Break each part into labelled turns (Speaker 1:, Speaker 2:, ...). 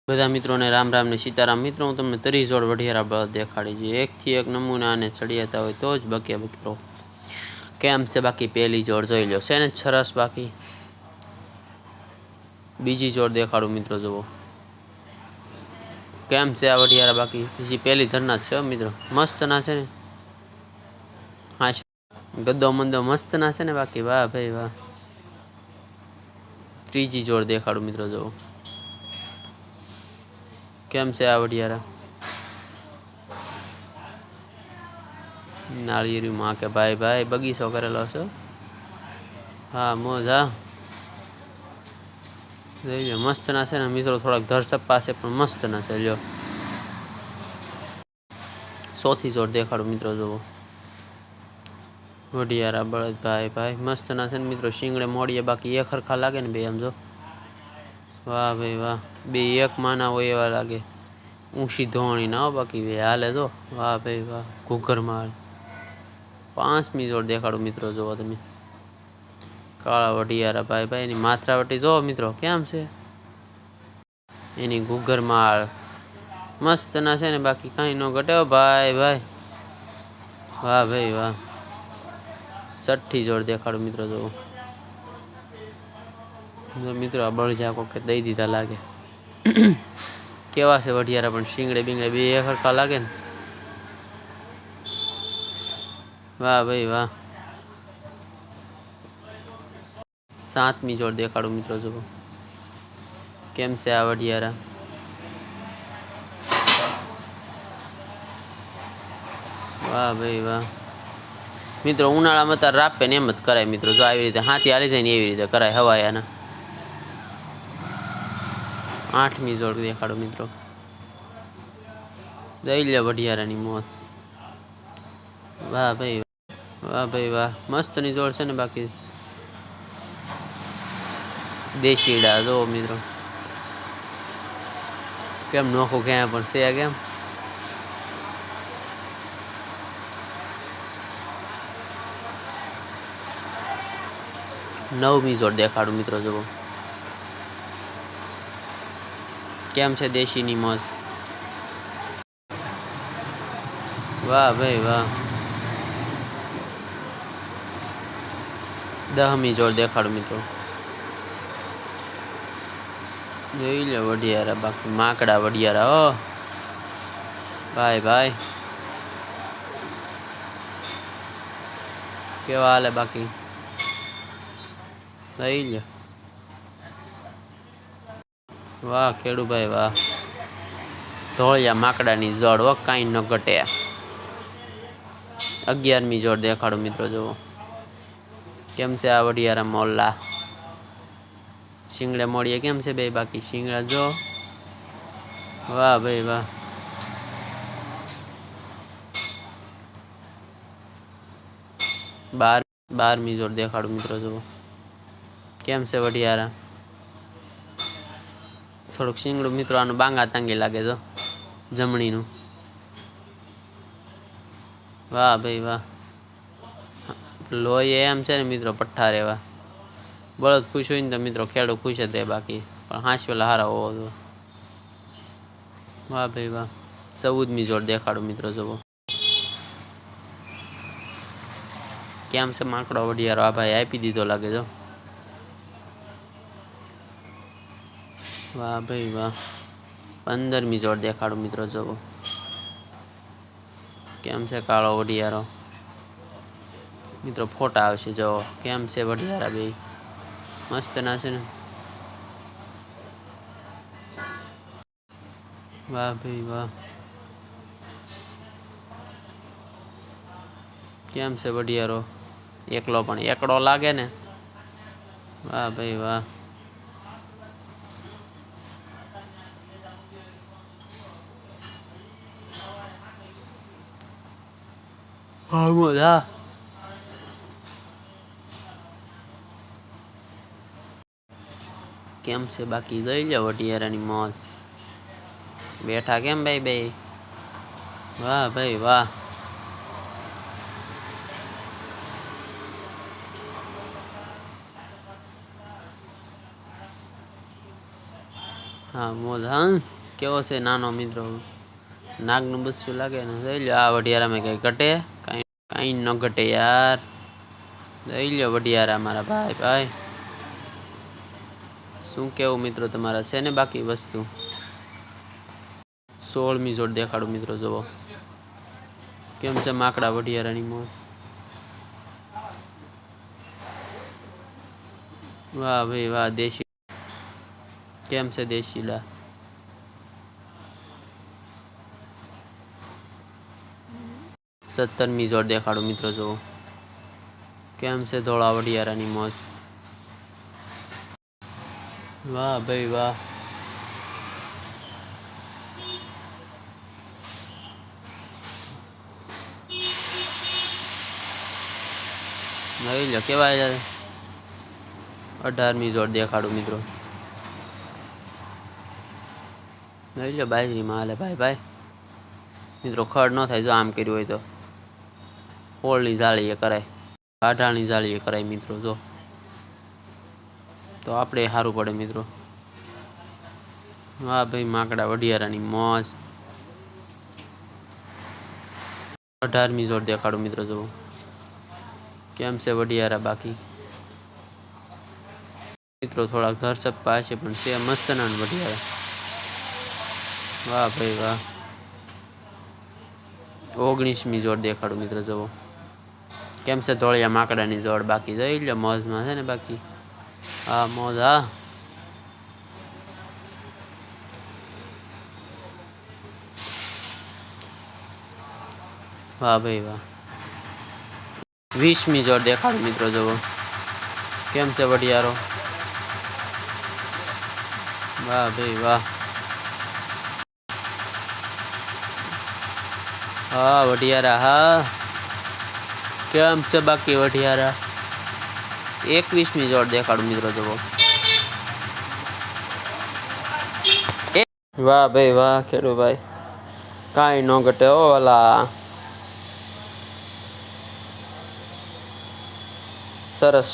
Speaker 1: બધા મિત્રોને રામ રામ ને સીતારાम। મિત્રો હું તમને 30 જોડ વઢિયારા બળદ દેખાડી જોઈએ। એકથી એક નમૂના અને ચડિયાતા હોય તો જ બકે મિત્રો કેમ છે બાકી પહેલી જોડ જોઈ લો છે ને સરસ। બાકી બીજી જોડ દેખાડું મિત્રો જુઓ કેમ છે આ વઢિયારા। બાકી બીજી પહેલી ધરના છે મિત્રો મસ્ત ના છે ને। હા ગદ્દો મંદો મસ્ત ના છે ને બાકી વાહ ભાઈ વાહ। ત્રીજી જોડ દેખાડું મિત્રો જુઓ કેમ છે આ વઢિયારા। नाळिયેરી માં કે ભાઈ ભાઈ બગીચો કરેલો છે। હા મોજ હા જોઈ લો મસ્ત ના છે ને મિત્રો। થોડાક ધરસપ્પા છે પણ મસ્ત ના છે લ્યો। ચોથી જોડ દેખાડું મિત્રો જુઓ વઢિયારા બળદ ભાઈ ભાઈ મસ્ત ના છે ને મિત્રો। શીંગડે મોડીએ બાકી એક હરખા લાગે ને બે આમ જો વાહ ભાઈ વાહ। બે એક માના હોય એવા લાગે। ઊંચી ધોણી ના બાકી બે હાલે જો વાહ ભાઈ વાહ। ઘૂઘરમાળ પાંચમી જોડ દેખાડું મિત્રો જુઓ તમે કાળા વઢિયારા ભાઈ ભાઈ એની માથરાવટી જો મિત્રો કેમ છે એની ઘૂઘરમાળ મસ્ત ના છે ને બાકી કઈ નો ઘટે ભાઈ ભાઈ વાહ ભાઈ વાહ। છઠ્ઠી જોડ દેખાડું મિત્રો જુઓ મિત્રો આ બળજા કોકે દઈ દીધા લાગે। કેવા છે વઢિયારા પણ શીંગડે બીંગડે બે એક હરખા લાગે ને। વાહ ભાઈ વાહ। સાતમી જોડ દેખાડું મિત્રો જુઓ કેમ છે આ વઢિયારા। વાહ ભાઈ વાહ મિત્રો ઉનાળામાં તાર રાપે ને એમ જ કરાય મિત્રો। જો આવી રીતે હાથી હાલી જાય ને એવી રીતે કરાય હવાયાના। આઠમી જોડ દેખાડો મિત્રો જઈ લે વઢિયારાની મોજ વાહ ભાઈ વાહ ભાઈ વાહ મસ્ત ની જોડ છે ને બાકી દેશીડા જો મિત્રો કેમ નોખું ક્યાં પણ છે કેમ નવમી જોડ દેખાડું મિત્રો જુઓ કેમ છે દેશીની મોજ વાહ ભાઈ વાહ। દહમી જોડ દેખાડું મિત્રો જોઈ લે વઢિયારા બાકી માકડા વઢિયારા ઓ ભાઈ ભાઈ કેવા હાલે બાકી લઈ લે વાહ ખેડૂભાઈ વાહ। ધોળિયા માકડાની જોડ હો કાંઈ ન ઘટે। 11મી જોડ દેખાડો મિત્રો જુઓ કેમ છે આ વઢિયારા મોલ્લા શીંગડે મોડીએ કેમ છે બે બાકી શીંગડા જો વાહ ભાઈ વાહ। 12મી જોડ દેખાડું મિત્રો જુઓ કેમ છે વઢિયારા। થોડુંક શીંગડું મિત્રો આનું બાંગા તાંગી લાગે જો જમણીનું વાહ ભાઈ વાહ। લોહી એમ છે ને મિત્રો પઠ્ઠા રેવા બળદ ખુશ હોય ને તો મિત્રો ખેડૂત ખુશ જ રહે બાકી પણ હાંસવેલા હારા હોવો જો વાહ ભાઈ વાહ। 14મી જોડ દેખાડો મિત્રો જુઓ કેમ છે માકડો વઢિયારો આ ભાઈ આપી દીધો લાગે જો વાહ ભાઈ વાહ। 15મી જોડ દેખાડો મિત્રો જુઓ કેમ છે કાળો વઢિયારો મિત્રો ફોટા આવશે જો કેમ છે વઢિયારા બે મસ્ત ના છે ને વાહ ભાઈ વાહ। કેમ છે વઢિયારો એકલો પણ એકડો લાગે ને વાહ ભાઈ વાહ। હા મોજ હા કેમ છે બાકી જોઈ લે વઢિયારાની મોજ બેઠા કેમ ભાઈ બે વાહ ભાઈ વાહ। હા મોજ. હા કેવો છે નાનો મિત્રો, નાગનું બસ્યું લાગે ને. જોઈ લો આ વઢિયારામાં કઈ ઘટે, કાંઈ ન ઘટે યાર. જોઈ લો વઢિયારા મારા ભાઈ ભાઈ. શું કેવું મિત્રો તમારા છે ને બાકી વસ્તુ? 16મી જોડ દેખાડું મિત્રો, જુઓ કેમ છે માકડા વઢિયારાની મોજ. વાહ ભાઈ વાહ. દેશી કેમ છે દેશીલા? 17મી જોડ દેખાડું મિત્રો, જુઓ કેમ છે ધોળા વઢિયારાની મોજ. વાહ ભાઈ વાહ. જોઈ લો કેવાય. 18મી જોડ દેખાડું મિત્રો. જોઈ લો બાજરીમાં હાલે ભાઈ ભાઈ. મિત્રો ખડ ન થાય જો આમ કર્યું હોય તો. પોળની જાળીએ કરાય, કાઢાની જાળીએ કરાય મિત્રો. જો તો આપણે સારું પડે મિત્રો. વાહ ભાઈ માકડા વઢિયારાની મોજ. 18મી જોડ દેખાડું મિત્રો, જુઓ કેમ છે વઢિયારા બાકી. મિત્રો થોડાક ધરસપ્પા હશે પણ છે મસ્ત ના વઢિયારા. વાહ ભાઈ વાહ. 19મી જોડ દેખાડું મિત્રો, જુઓ કેમ છે ધોળિયા માકડાની જોડ બાકી. જોઈ લો મોજમાં છે ને બાકી. હા મોજ. હા વાહ ભાઈ વાહ. 20મી જોડ દેખાડું મિત્રો, જુઓ કેમ છે વઢિયારો. વાહ ભાઈ વાહ. હા વઢિયારા હા. કેમ છે બાકી વઢિયારા. 21મી જોડ દેખાડું મિત્રો, જુઓ વાહ ભાઈ વાહ. ખેડૂ ભાઈ કાંઈ ન ઘટે હો વાલા. સરસ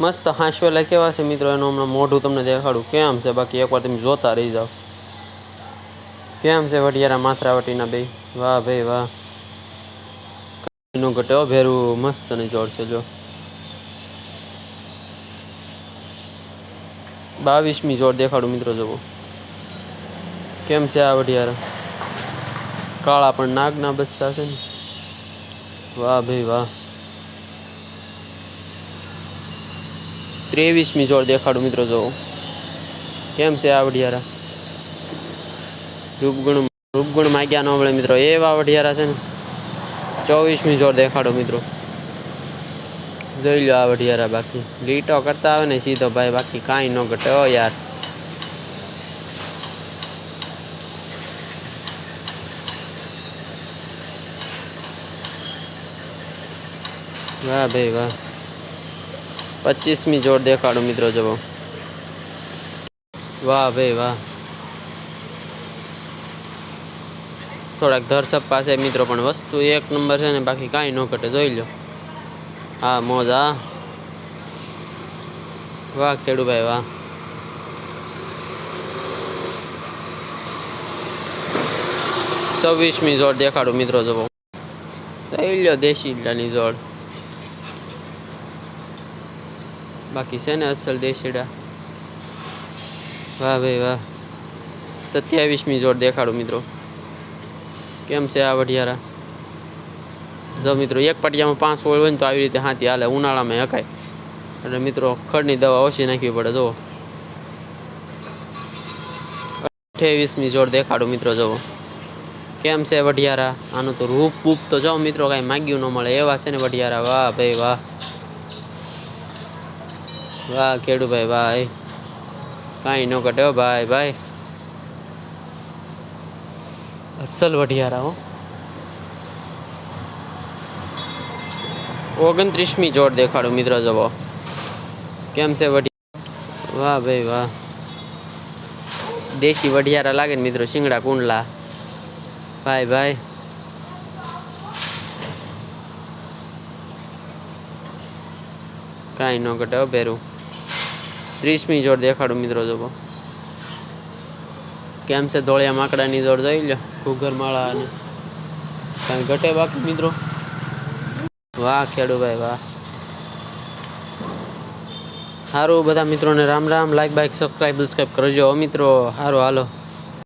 Speaker 1: મસ્ત હાંસવેલા કેવા છે મિત્રો, એનું હમણાં મોઢું તમને દેખાડું કેમ છે બાકી. એકવાર તમે જોતા રહી જાઓ કેમ છે વઢિયારા માથરાવટીના બે. વાહ ભાઈ વાહ. નો ઘટે હો ભેરું મસ્ત ની જોડ છે. જો 22મી જોડ દેખાડું મિત્રો, જુઓ કેમ છે આ વઢિયારા. કાળા પણ નાગના બચ્ચા છે ને. વાહ ભાઈ વાહ. 23મી જોડ દેખાડું મિત્રો, જુઓ કેમ છે આ વઢિયારા. રૂપગુણ માગ્યા ન મળે મિત્રો, એવા વઢિયારા છે ને. 24મી જોડ દેખાડો મિત્રો. જોઈ લો આ વઢિયારા બાકી. લીટો કરતા આવે ને સીધો ભાઈ, બાકી કાંઈ ન ઘટે હો યાર. વાહ ભાઈ વાહ. 25મી જોડ દેખાડો મિત્રો, જુઓ વાહ ભાઈ વાહ. થોડાક ધરસપ્પા છે મિત્રો, પણ વસ્તુ એક નંબર છે ને બાકી કાંઈ ન ઘટે. જોઈ લો. હા મોજ. હા વાહ ખેડૂભાઈ વાહ. 26મી જોડ દેખાડું મિત્રો, જુઓ જોઈ લો દેશી ઈંડાની જોડ બાકી છે ને અસલ દેશીડા. વાહ ભાઈ વાહ. 27મી જોડ દેખાડું મિત્રો, કેમ છે આ વઢિયારા. જો મિત્રો એક પટિયામાં 5 ફોલ હોય ને તો આવી રીતે હાથી હાલે. ઉનાળામાં હકાય. એટલે મિત્રો ખડની દવા ઓછી નાખવી પડે. જુઓ 28મી જોડ દેખાડું મિત્રો, જુઓ કેમ છે વઢિયારા. આનું તો રૂપ પૂપ તો જાઓ મિત્રો કાંઈ માગ્યું ન મળે એવા છે ને વઢિયારા. વાહ ભાઈ વાહ. વાહ ખેડૂભાઈ ભાઈ કાંઈ ન ઘટે હો ભાઈ ભાઈ. અસલ વઢિયારા હો. 29મી જોડ દેખાડું મિત્રો, જુઓ કેમ છે વઢિયારા. વાહ ભાઈ વાહ. દેશી વઢિયારા લાગે ને મિત્રો, શિંગડા કુંડલા ભાઈ ભાઈ. કાંઈ ન ઘટે હો ભેરું. 30મી જોડ દેખાડું મિત્રો, જુઓ કેમ છે ધોળિયા માકડાની જોડ જોઈ લો ઘૂઘરમાળા અને કાંઈ ઘટે બાકી મિત્રો. વાહ ખેડૂભાઈ વાહ. સારું બધા મિત્રોને Ram Ram. Like bike subscribe કરજો મિત્રો. સારું હાલો.